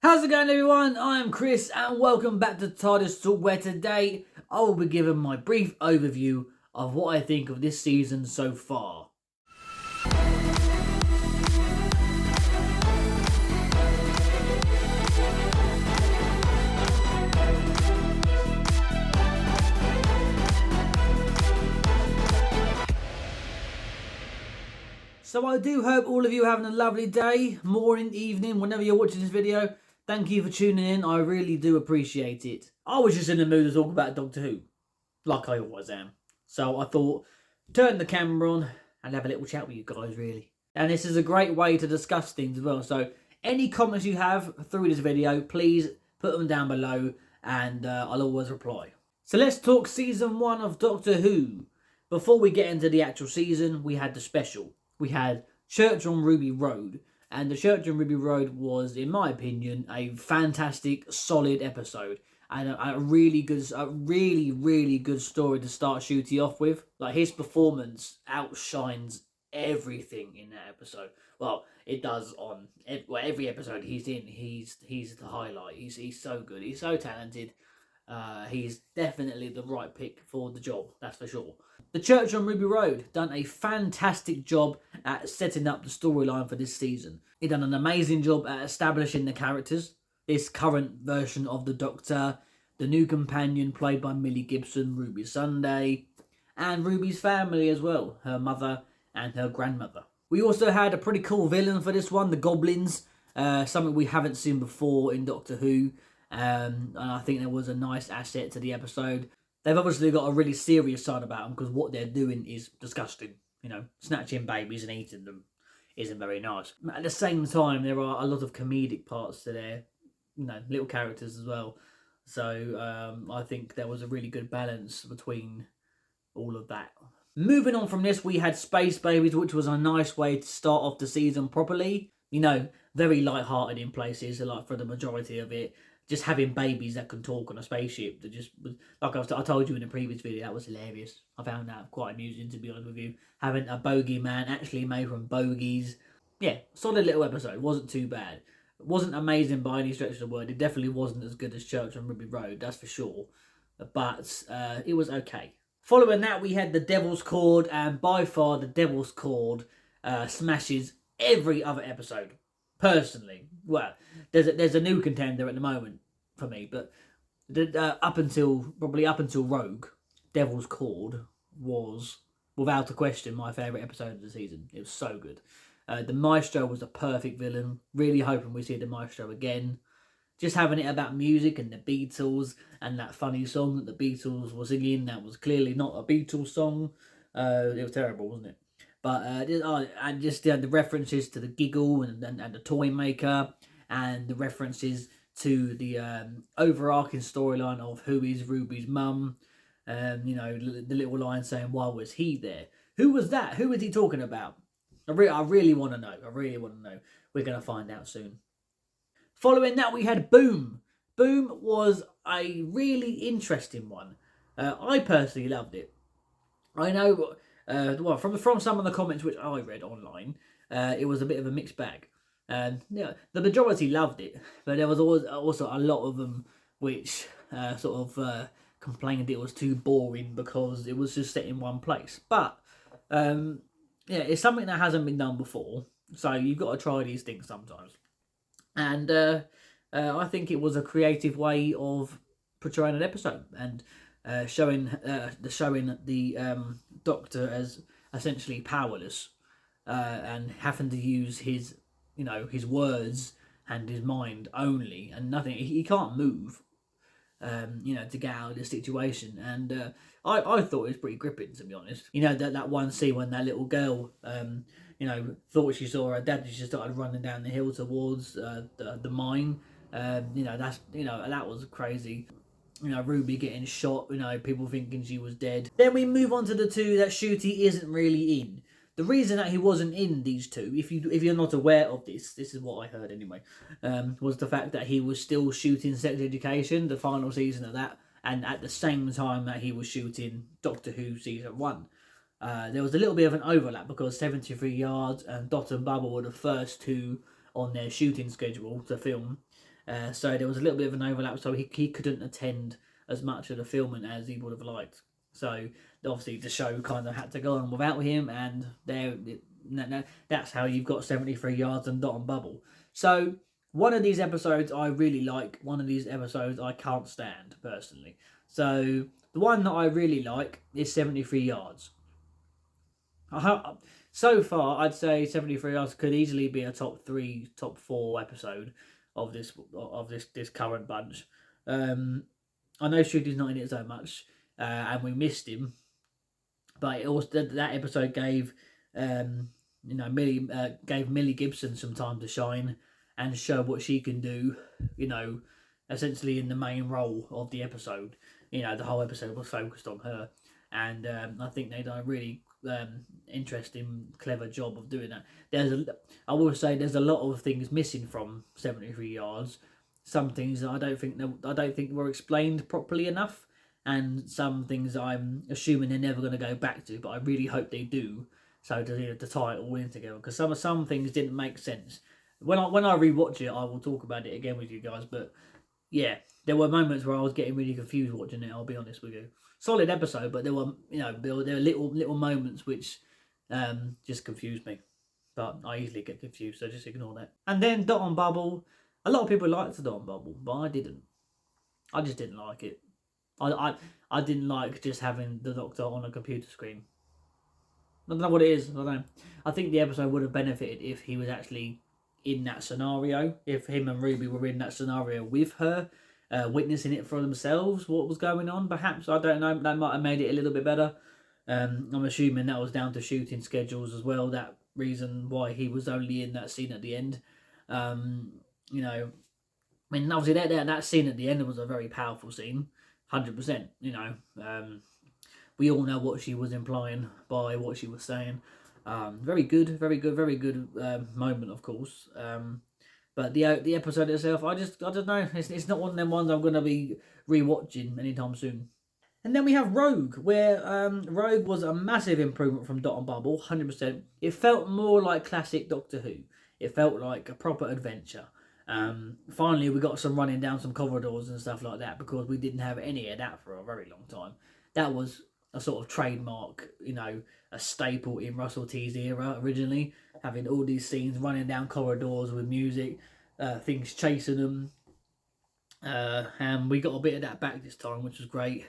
How's it going, everyone? I'm Chris and welcome back to TARDIS Talk, where today I will be giving my brief overview of what I think of this season so far. So I do hope all of you are having a lovely day, morning, evening, whenever you're watching this video. Thank you for tuning in, I really do appreciate it. I was just in the mood to talk about Doctor Who, like I always am. So I thought, turn the camera on and have a little chat with you guys, really. And this is a great way to discuss things as well. So any comments you have through this video, please put them down below and I'll always reply. So let's talk season 1 of Doctor Who. Before we get into the actual season, we had the special. We had Church on Ruby Road, and the Church on Ruby Road was, in my opinion, a fantastic, solid episode, and a really good story to start Shooty off with. Like, his performance outshines everything in that episode. Well, it does on every episode he's in. He's the highlight. He's so good. He's so talented. He's definitely the right pick for the job, that's for sure. The Church on Ruby Road done a fantastic job at setting up the storyline for this season. It done an amazing job at establishing the characters, this current version of the Doctor, the new companion played by Millie Gibson, Ruby Sunday, and Ruby's family as well, her mother and her grandmother. We also had a pretty cool villain for this one, the Goblins, something we haven't seen before in Doctor Who. And I think there was a nice asset to the episode. They've obviously got a really serious side about them because what they're doing is disgusting. You know, snatching babies and eating them isn't very nice. At the same time, there are a lot of comedic parts to their, little characters as well. So I think there was a really good balance between all of that. Moving on from this, we had Space Babies, which was a nice way to start off the season properly. Very light-hearted in places, like for the majority of it. Just having babies that can talk on a spaceship, that just, like I told you in a previous video, that was hilarious. I found that quite amusing, to be honest with you. Having a bogeyman actually made from bogies. Yeah, solid little episode, wasn't too bad. It wasn't amazing by any stretch of the word. It definitely wasn't as good as Church on Ruby Road, that's for sure. But it was okay. Following that, we had the Devil's Chord, and by far the Devil's Chord smashes every other episode. Personally, well, there's a new contender at the moment for me, but up until Rogue, Devil's Chord was without a question my favourite episode of the season. It was so good. The Maestro was a perfect villain. Really hoping we see the Maestro again. Just having it about music and the Beatles and that funny song that the Beatles were singing that was clearly not a Beatles song. It was terrible, wasn't it? But and just the references to the Giggle and the Toy Maker, and the references to the overarching storyline of who is Ruby's mum. The little line saying, "Why was he there? Who was that? Who was he talking about?" I really want to know. We're going to find out soon. Following that, we had Boom. Boom was a really interesting one. I personally loved it. I know. From some of the comments which I read online, it was a bit of a mixed bag. The majority loved it, but there was also a lot of them which complained it was too boring because it was just set in one place. But it's something that hasn't been done before, so you've got to try these things sometimes. And I think it was a creative way of portraying an episode and showing the Doctor as essentially powerless and having to use his words and his mind only and nothing. He can't move, to get out of this situation. And I thought it was pretty gripping, to be honest. That one scene when that little girl, thought she saw her dad, she started running down the hill towards the mine. That was crazy. Ruby getting shot, people thinking she was dead. Then we move on to the two that Shooty isn't really in. The reason that he wasn't in these two, if you're not aware of this is what I heard anyway, was the fact that he was still shooting Sex Education, the final season of that, and at the same time that he was shooting Doctor Who Season 1. There was a little bit of an overlap because 73 Yards and Dot and Bubble were the first two on their shooting schedule to film. So there was a little bit of an overlap, so he couldn't attend as much of the filming as he would have liked. So obviously the show kind of had to go on without him, and that's how you've got 73 Yards and Dot and Bubble. So one of these episodes I really like, one of these episodes I can't stand, personally. So the one that I really like is 73 Yards. So far, I'd say 73 Yards could easily be a top 3, top 4 episode of this current bunch. I know Shooty's not in it so much, and we missed him, but it also, that episode gave Millie Gibson some time to shine and show what she can do, essentially in the main role of the episode. The whole episode was focused on her, and I think they done a really interesting, clever job of doing that. I will say there's a lot of things missing from 73 Yards. Some things that I don't think were explained properly enough, and some things I'm assuming they're never going to go back to, but I really hope they do, so to tie it all in together, because some things didn't make sense. When I rewatch it, I will talk about it again with you guys, but yeah, there were moments where I was getting really confused watching it, I'll be honest with you. Solid episode, but there were little moments which just confused me, but I easily get confused, so just ignore that. And then Dot and Bubble. A lot of people liked the Dot and Bubble, but I didn't. I just didn't like it. I didn't like just having the Doctor on a computer screen. I don't know what it is. I don't know. I think the episode would have benefited if he was actually in that scenario. If him and Ruby were in that scenario with her, witnessing it for themselves, what was going on. Perhaps, I don't know. That might have made it a little bit better. I'm assuming that was down to shooting schedules as well. That reason why he was only in that scene at the end. Obviously that scene at the end was a very powerful scene, 100%. We all know what she was implying by what she was saying. Very good moment, of course. But the episode itself, I don't know. It's not one of them ones I'm going to be rewatching anytime soon. And then we have Rogue, where Rogue was a massive improvement from Dot and Bubble, 100%. It felt more like classic Doctor Who. It felt like a proper adventure. Finally, we got some running down some corridors and stuff like that, because we didn't have any of that for a very long time. That was a sort of trademark, a staple in Russell T's era originally, having all these scenes running down corridors with music, things chasing them. And we got a bit of that back this time, which was great.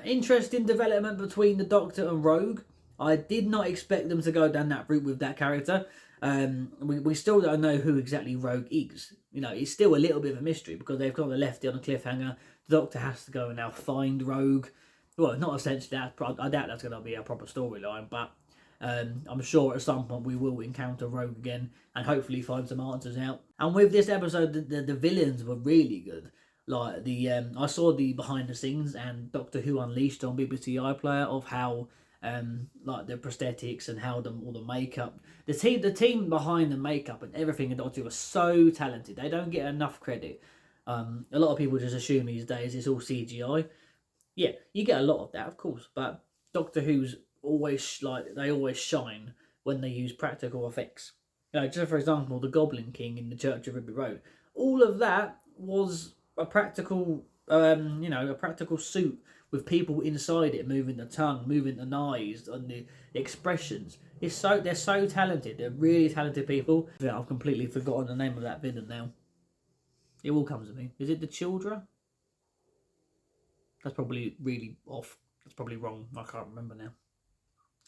Interesting development between the Doctor and Rogue. I did not expect them to go down that route with that character. We still don't know who exactly Rogue is. It's still a little bit of a mystery, because they've kind of left it on a cliffhanger. The Doctor has to go and now find Rogue. Well, not essentially that. I doubt that's going to be a proper storyline, but I'm sure at some point we will encounter Rogue again and hopefully find some answers out. And with this episode, the villains were really good. Like I saw the behind the scenes and Doctor Who Unleashed on BBC iPlayer of how like the prosthetics and how all the makeup, the team behind the makeup and everything in Doctor Who was so talented. They don't get enough credit. A lot of people just assume these days it's all CGI. Yeah, you get a lot of that, of course, but Doctor Who's always they always shine when they use practical effects. Just for example, the Goblin King in the Church of Ruby Road. All of that was a practical, a practical suit with people inside it moving the tongue, moving the eyes, and the expressions. They're so talented. They're really talented people. Yeah, I've completely forgotten the name of that villain now. It all comes to me. Is it the Childra? That's probably really off. That's probably wrong. I can't remember now.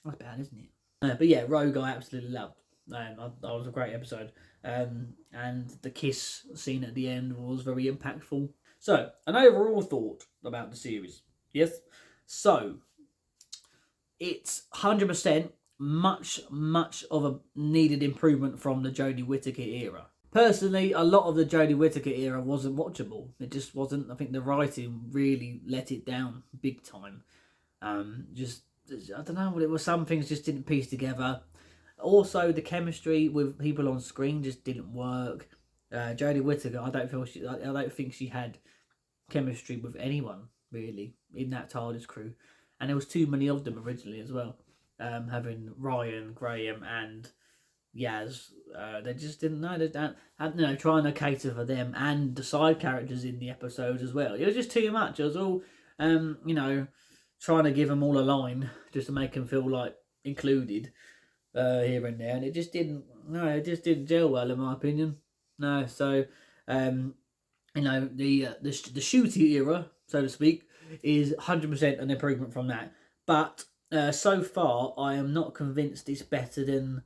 That's bad, isn't it? But yeah, Rogue I absolutely loved. That was a great episode. And the kiss scene at the end was very impactful. So, an overall thought about the series. Yes? So, it's 100% much of a needed improvement from the Jodie Whittaker era. Personally, a lot of the Jodie Whittaker era wasn't watchable. It just wasn't. I think the writing really let it down big time. I don't know what it was. Some things just didn't piece together. Also, the chemistry with people on screen just didn't work. Jodie Whittaker, I don't think she had chemistry with anyone really in that TARDIS crew, and there was too many of them originally as well. Having Ryan, Graham, and Yaz. They just didn't know. They don't, and, you know, trying to cater for them and the side characters in the episodes as well. It was just too much. It was all, you know, trying to give them all a line just to make them feel like included here and there, and it just didn't. No, it just didn't gel well, in my opinion. No, so you know, the shooty era, so to speak, is 100% an improvement from that. But so far, I am not convinced it's better than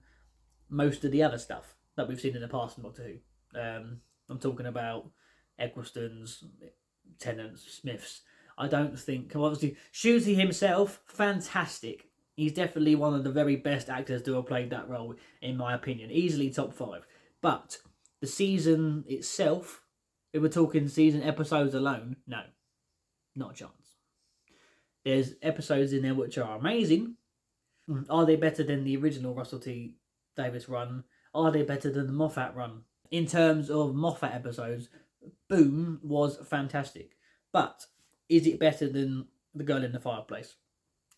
most of the other stuff that we've seen in the past in Doctor Who. I'm talking about Eccleston's, Tennant's, Smith's. I don't think, obviously, Shooty himself, fantastic. He's definitely one of the very best actors to have played that role, in my opinion. Easily top 5. But the season itself, if we're talking season episodes alone, no, not a chance. There's episodes in there which are amazing. Are they better than the original Russell T Davies run? Are they better than the Moffat run? In terms of Moffat episodes, Boom was fantastic. But is it better than The Girl in the Fireplace?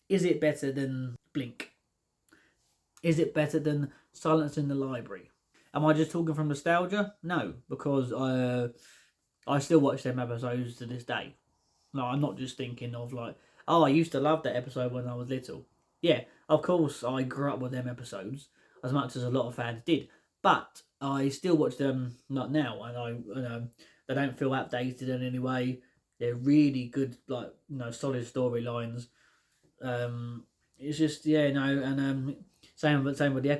Is it better than Blink? Is it better than Silence in the Library? Am I just talking from nostalgia? No, because I still watch them episodes to this day. No, I'm not just thinking of like, oh, I used to love that episode when I was little. Yeah, of course, I grew up with them episodes as much as a lot of fans did, but I still watch them not now, and they don't feel outdated in any way. They're really good, like, you know, solid storylines. It's just, yeah, you know, and same with the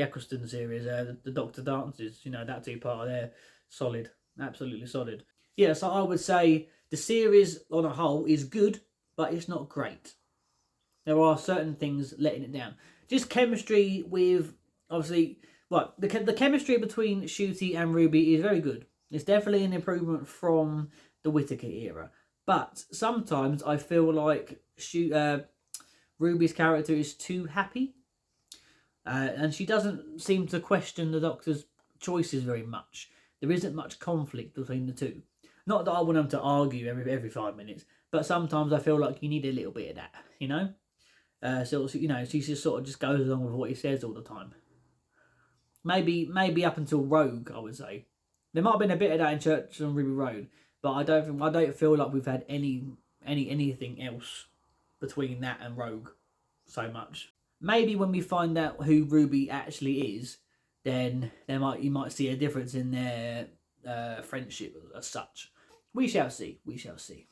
Eccleston series, the Doctor Dances, you know, that two-part there, solid, absolutely solid. Yeah, so I would say the series on a whole is good, but it's not great. There are certain things letting it down. Just chemistry with, obviously, the chemistry between Shooty and Ruby is very good. It's definitely an improvement from the Whittaker era. But sometimes I feel like Ruby's character is too happy. And she doesn't seem to question the Doctor's choices very much. There isn't much conflict between the two. Not that I want them to argue every 5 minutes, but sometimes I feel like you need a little bit of that, you know? So, you know, she just sort of just goes along with what he says all the time. Maybe up until Rogue, I would say. There might have been a bit of that in Church on Ruby Road, but I don't feel like we've had anything else between that and Rogue so much. Maybe when we find out who Ruby actually is, then you might see a difference in their friendship as such. We shall see. We shall see.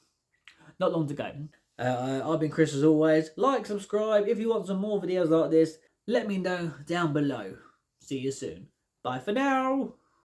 Not long to go. I've been Chris as always. Like, subscribe. If you want some more videos like this, let me know down below. See you soon. Bye for now.